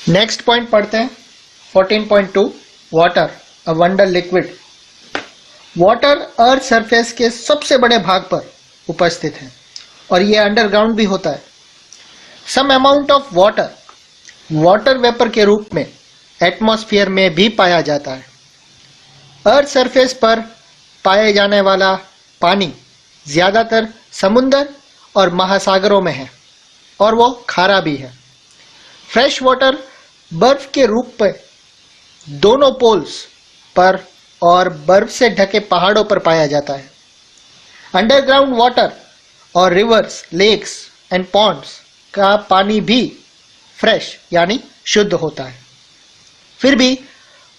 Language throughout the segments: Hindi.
नेक्स्ट पॉइंट पढ़ते हैं 14.2 water a wonder liquid. Water earth surface के सबसे बड़े भाग पर उपस्थित है और यह अंडरग्राउंड भी होता है। Some amount of water water vapour के रूप में एटमॉस्फेयर में भी पाया जाता है। अर्थ सरफेस पर पाए जाने वाला पानी ज्यादातर समुद्र और महासागरों में है और वो खारा भी है। फ्रेश वाटर बर्फ के रूप में दोनों पोल्स पर और बर्फ से ढके पहाड़ों पर पाया जाता है। अंडरग्राउंड वाटर और रिवर्स, लेक्स एंड पॉन्ड्स का पानी भी फ्रेश यानी शुद्ध होता है। फिर भी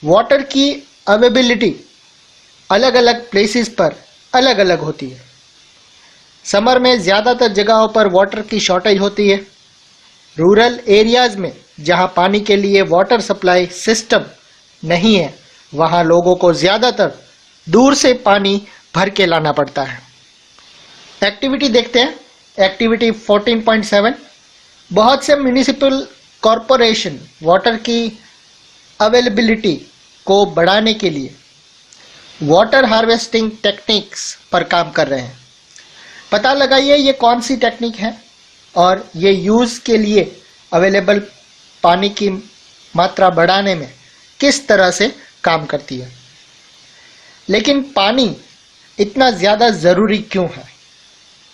वाटर की अवेलेबिलिटी अलग अलग प्लेसेस पर अलग अलग होती है। समर में ज़्यादातर जगहों पर वाटर की शॉर्टेज होती है। रूरल एरियाज में जहां पानी के लिए वाटर सप्लाई सिस्टम नहीं है, वहां लोगों को ज़्यादातर दूर से पानी भर के लाना पड़ता है। एक्टिविटी देखते हैं, एक्टिविटी 14.7। बहुत से म्यूनिसिपल कॉरपोरेशन वाटर की अवेलेबिलिटी को बढ़ाने के लिए वाटर हार्वेस्टिंग टेक्निक्स पर काम कर रहे हैं। पता लगाइए ये कौन सी टेक्निक है और ये यूज़ के लिए अवेलेबल पानी की मात्रा बढ़ाने में किस तरह से काम करती है। लेकिन पानी इतना ज़्यादा ज़रूरी क्यों है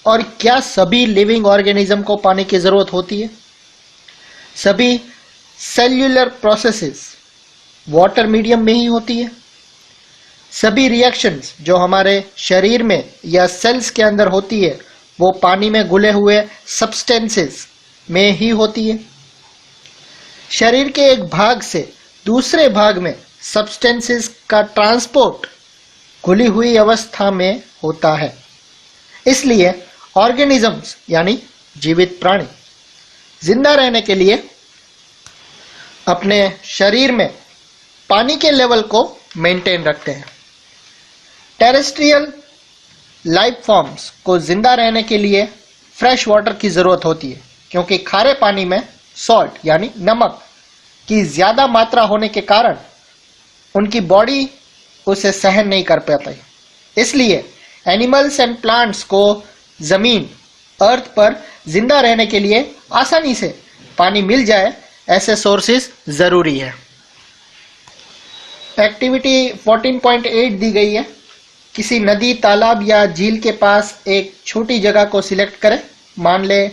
और क्या सभी लिविंग ऑर्गेनिज्म को पानी की ज़रूरत होती है? सभी सेल्यूलर प्रोसेसेस वाटर मीडियम में ही होती है। सभी रिएक्शंस जो हमारे शरीर में या सेल्स के अंदर होती है वो पानी में घुले हुए सब्सटेंसेस में ही होती है। शरीर के एक भाग से दूसरे भाग में सब्सटेंसेस का ट्रांसपोर्ट घुली हुई अवस्था में होता है। इसलिए ऑर्गेनिजम्स यानी जीवित प्राणी जिंदा रहने के लिए अपने शरीर में पानी के लेवल को मेंटेन रखते हैं। टेरेस्ट्रियल लाइफ फॉर्म्स को जिंदा रहने के लिए फ्रेश वाटर की ज़रूरत होती है, क्योंकि खारे पानी में सॉल्ट यानी नमक की ज़्यादा मात्रा होने के कारण उनकी बॉडी उसे सहन नहीं कर पाती। इसलिए एनिमल्स एंड प्लांट्स को ज़मीन अर्थ पर जिंदा रहने के लिए आसानी से पानी मिल जाए, ऐसे सोर्सेज ज़रूरी है। एक्टिविटी 14.8 दी गई है। किसी नदी, तालाब या झील के पास एक छोटी जगह को सिलेक्ट करें। मान ले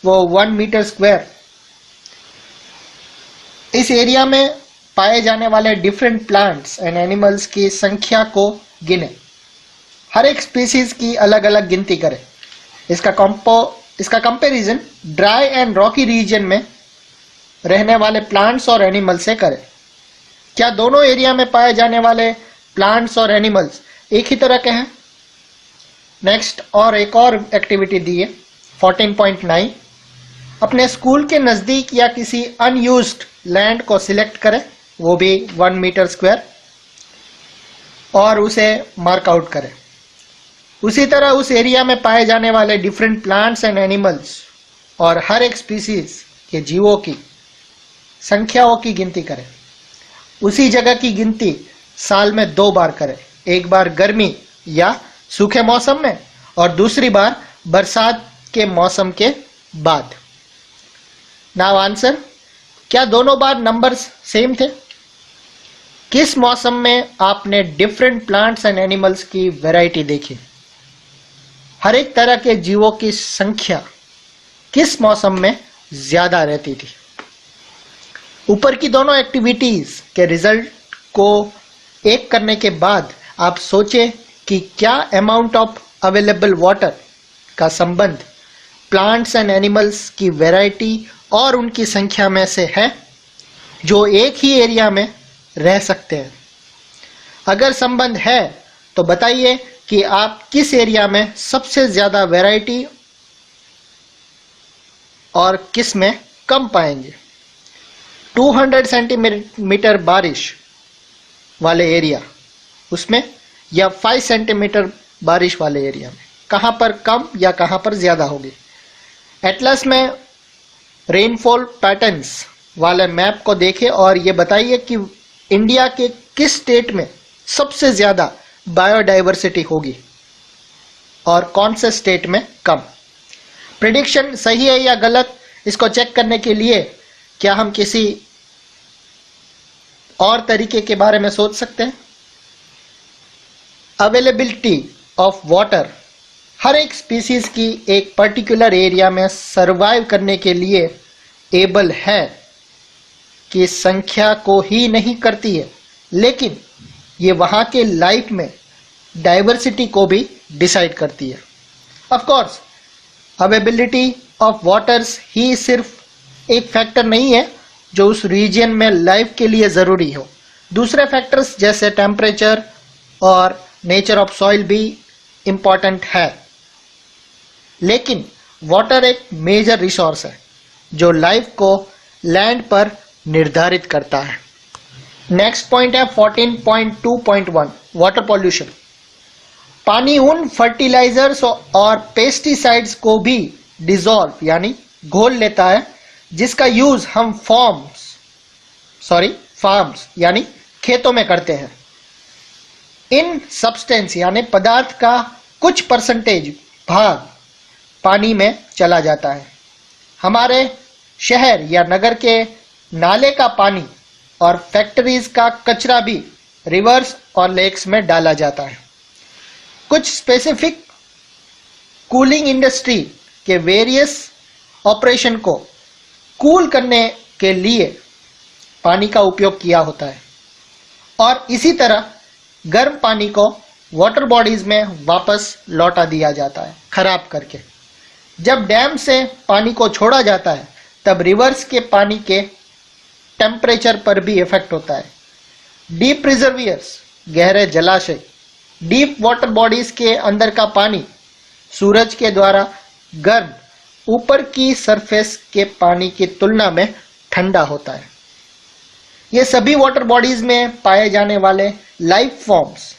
वो 1 मीटर स्क्वायर। इस एरिया में पाए जाने वाले डिफरेंट प्लांट्स एंड एनिमल्स की संख्या को गिने। हर एक स्पीसीज की अलग अलग गिनती करें। इसका comparison dry and rocky region में रहने वाले प्लांट्स और एनिमल्स से करें। क्या दोनों एरिया में पाए जाने वाले प्लांट्स और एनिमल्स एक ही तरह के हैं? नेक्स्ट और एक और एक्टिविटी दी है 14.9। अपने स्कूल के नज़दीक या किसी अनयूज्ड लैंड को सिलेक्ट करें, वो भी 1 मीटर स्क्वायर, और उसे मार्क आउट करें। उसी तरह उस एरिया में पाए जाने वाले डिफरेंट प्लांट्स एंड एनिमल्स और हर एक स्पीसीज के जीवों की संख्याओं की गिनती करें। उसी जगह की गिनती साल में 2 बार करें, एक बार गर्मी या सूखे मौसम में और दूसरी बार बरसात के मौसम के बाद। नाउ आंसर, क्या दोनों बार नंबर्स सेम थे? किस मौसम में आपने डिफरेंट प्लांट्स एंड एनिमल्स की वैरायटी देखी? हर एक तरह के जीवों की संख्या किस मौसम में ज्यादा रहती थी? ऊपर की दोनों एक्टिविटीज के रिजल्ट को एक करने के बाद आप सोचें कि क्या अमाउंट ऑफ अवेलेबल वाटर का संबंध प्लांट्स एंड एनिमल्स की वैरायटी और उनकी संख्या में से है जो एक ही एरिया में रह सकते हैं। अगर संबंध है तो बताइए कि आप किस एरिया में सबसे ज्यादा वैरायटी और किस में कम पाएंगे। 200 सेंटीमीटर बारिश वाले एरिया उसमें या 5 सेंटीमीटर बारिश वाले एरिया में कहां पर कम या कहां पर ज्यादा होगी। एटलस में रेनफॉल पैटर्न्स वाले मैप को देखें और ये बताइए कि इंडिया के किस स्टेट में सबसे ज्यादा बायोडाइवर्सिटी होगी और कौन से स्टेट में कम। प्रेडिक्शन सही है या गलत, इसको चेक करने के लिए क्या हम किसी और तरीके के बारे में सोच सकते हैं? अवेलेबिलिटी ऑफ वाटर हर एक स्पीसीज की एक पर्टिकुलर एरिया में सरवाइव करने के लिए एबल है कि संख्या को ही नहीं करती है, लेकिन ये वहां के लाइफ में डाइवर्सिटी को भी डिसाइड करती है। Of course availability of waters ही सिर्फ एक फैक्टर नहीं है जो उस रीजन में लाइफ के लिए ज़रूरी हो। दूसरे फैक्टर्स जैसे टेम्परेचर और नेचर ऑफ सॉइल भी इम्पॉर्टेंट है, लेकिन वाटर एक मेजर रिसोर्स है जो लाइफ को लैंड पर निर्धारित करता है। नेक्स्ट पॉइंट है 14.2.1 वाटर पॉल्यूशन। पानी उन फर्टिलाइजर्स और पेस्टिसाइड्स को भी डिसॉल्व यानी घोल लेता है जिसका यूज हम फार्म्स यानी खेतों में करते हैं। इन सब्सटेंस यानी पदार्थ का कुछ परसेंटेज भाग पानी में चला जाता है। हमारे शहर या नगर के नाले का पानी और फैक्ट्रीज का कचरा भी रिवर्स और लेक्स में डाला जाता है। कुछ स्पेसिफिक कूलिंग इंडस्ट्री के वेरियस ऑपरेशन को कूल करने के लिए पानी का उपयोग किया होता है और इसी तरह गर्म पानी को वाटर बॉडीज में वापस लौटा दिया जाता है खराब करके। जब डैम से पानी को छोड़ा जाता है तब रिवर्स के पानी के टेम्परेचर पर भी इफेक्ट होता है। डीप रिजर्वियर्स गहरे जलाशय, डीप वाटर बॉडीज के अंदर का पानी सूरज के द्वारा गर्म ऊपर की सरफेस के पानी की तुलना में ठंडा होता है। ये सभी वाटर बॉडीज में पाए जाने वाले लाइफ फॉर्म्स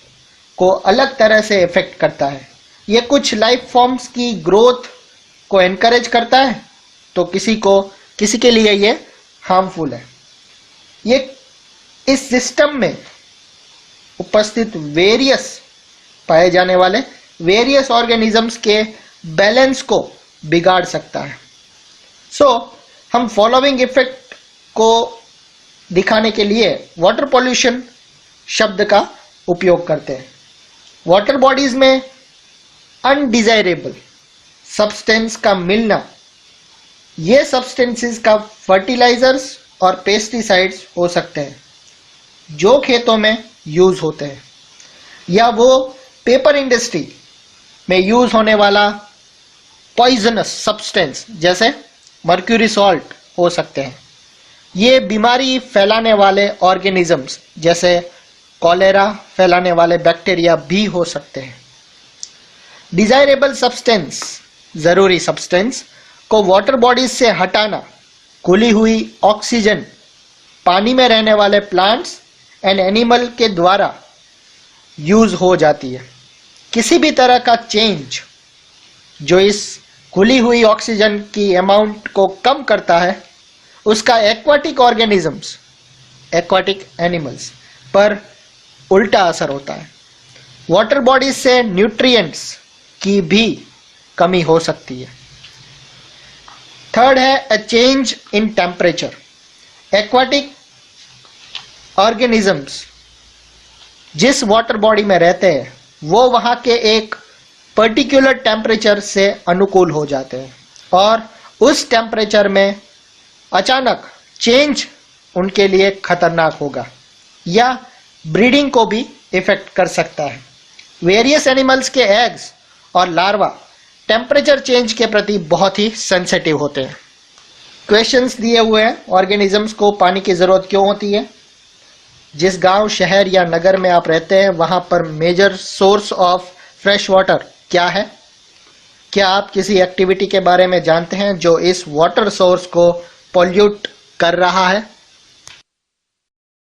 को अलग तरह से इफेक्ट करता है। ये कुछ लाइफ फॉर्म्स की ग्रोथ को एनकरेज करता है तो किसी के लिए ये हार्मफुल है। ये इस सिस्टम में उपस्थित पाए जाने वाले वेरियस ऑर्गेनिजम्स के बैलेंस को बिगाड़ सकता है। हम फॉलोइंग इफेक्ट को दिखाने के लिए वाटर पॉल्यूशन शब्द का उपयोग करते हैं। वाटर बॉडीज में अनडिजायरेबल सब्सटेंस का मिलना, ये सब्सटेंसेस का फर्टिलाइजर्स और पेस्टिसाइड्स हो सकते हैं जो खेतों में यूज होते हैं, या वो पेपर इंडस्ट्री में यूज होने वाला पॉइजनस सब्सटेंस जैसे मर्क्यूरी सॉल्ट हो सकते हैं। ये बीमारी फैलाने वाले ऑर्गेनिजम्स जैसे कॉलेरा फैलाने वाले बैक्टीरिया भी हो सकते हैं। डिजायरेबल सब्सटेंस, जरूरी सब्सटेंस को वाटर बॉडीज से हटाना, खुली हुई ऑक्सीजन पानी में रहने वाले प्लांट्स एंड एनिमल के द्वारा यूज हो जाती है। किसी भी तरह का चेंज जो इस खुली हुई ऑक्सीजन की अमाउंट को कम करता है उसका एक्वाटिक ऑर्गेनिजम्स, एक्वाटिक एनिमल्स पर उल्टा असर होता है। वाटर बॉडीज से न्यूट्रिएंट्स की भी कमी हो सकती है। थर्ड है a change in temperature. Aquatic organisms जिस वाटर बॉडी में रहते हैं वो वहां के एक पर्टिकुलर टेम्परेचर से अनुकूल हो जाते हैं और उस टेम्परेचर में अचानक चेंज उनके लिए खतरनाक होगा या ब्रीडिंग को भी इफेक्ट कर सकता है। वेरियस एनिमल्स के एग्स और लार्वा टेम्परेचर चेंज के प्रति बहुत ही सेंसिटिव होते हैं। क्वेश्चंस दिए हुए हैं, ऑर्गेनिजम्स को पानी की जरूरत क्यों होती है? जिस गांव, शहर या नगर में आप रहते हैं वहां पर major source of fresh water क्या है? क्या आप किसी एक्टिविटी के बारे में जानते हैं जो इस वाटर सोर्स को पॉल्यूट कर रहा है?